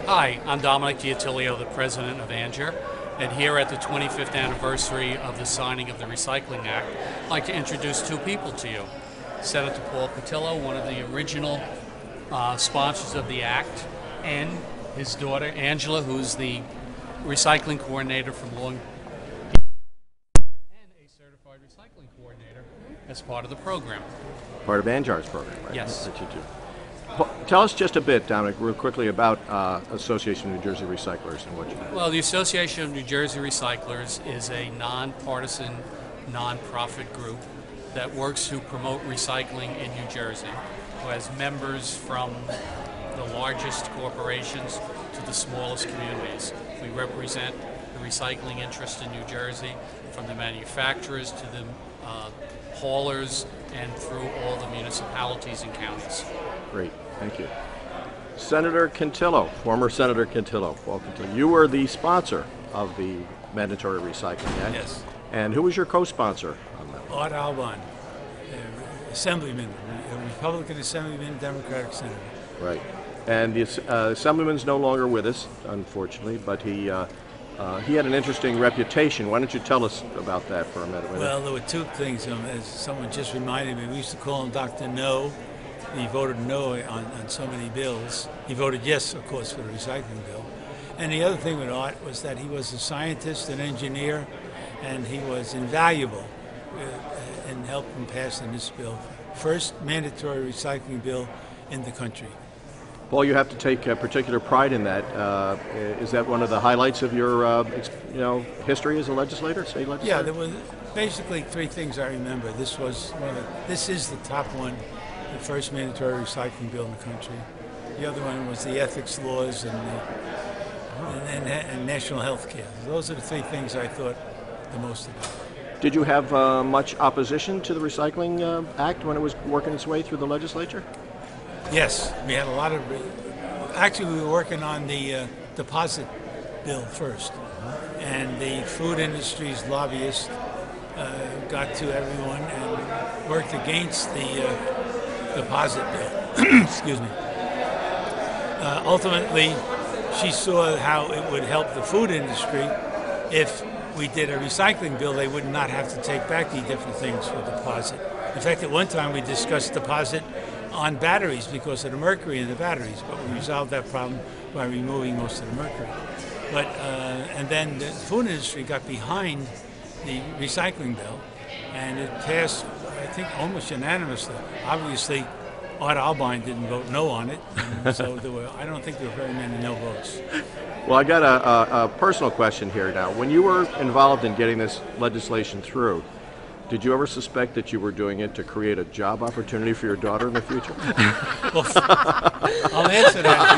Hi, I'm Dominic D'Attilio, the president of ANJR, and here at the 25th anniversary of the signing of the Recycling Act, I'd like to introduce two people to you. Senator Paul Cotillo, one of the original sponsors of the act, and his daughter Angela, who's the recycling coordinator from Long and a certified recycling coordinator as part of the program. Part of ANJR's program, right? Yes. That you do. Tell us just a bit, Dominic, real quickly about Association of New Jersey Recyclers and what you do. Well, the Association of New Jersey Recyclers is a nonpartisan, nonprofit group that works to promote recycling in New Jersey, who has members from the largest corporations to the smallest communities. We represent the recycling interest in New Jersey, from the manufacturers to the haulers and through all the municipalities and counties. Great, thank you. Senator Cotillo, former Senator Cotillo, welcome to you. Were the sponsor of the Mandatory Recycling Act. Yes. And who was your co-sponsor on that? Art Albine, Assemblyman, a Republican Assemblyman, Democratic Senator. Right. And the Assemblyman's no longer with us, unfortunately, but he had an interesting reputation. Why don't you tell us about that for a minute? Well, there were two things. As someone just reminded me, we used to call him Dr. No. He voted no on so many bills. He voted yes, of course, for the recycling bill. And the other thing with Art was that he was a scientist, an engineer, and he was invaluable in helping passing this bill. First mandatory recycling bill in the country. Paul, you have to take particular pride in that. Is that one of the highlights of your, history as a legislator, state legislator? Yeah, there were basically three things I remember. This is the top one, the first mandatory recycling bill in the country. The other one was the ethics laws and national health care. Those are the three things I thought the most about. Did you have much opposition to the Recycling Act when it was working its way through the legislature? Yes, we had a lot of. Actually, we were working on the deposit bill first, and the food industry's lobbyists got to everyone and worked against the deposit bill. Excuse me. Ultimately, she saw how it would help the food industry if we did a recycling bill. They would not have to take back the different things for deposit. In fact, at one time we discussed deposit on batteries because of the mercury in the batteries, but we resolved that problem by removing most of the mercury. But and then the food industry got behind the recycling bill, and it passed, I think, almost unanimously. Obviously, Art Albine didn't vote no on it, and so I don't think there were very many no votes. Well, I got a personal question here now. When you were involved in getting this legislation through, did you ever suspect that you were doing it to create a job opportunity for your daughter in the future? Well, I'll answer that.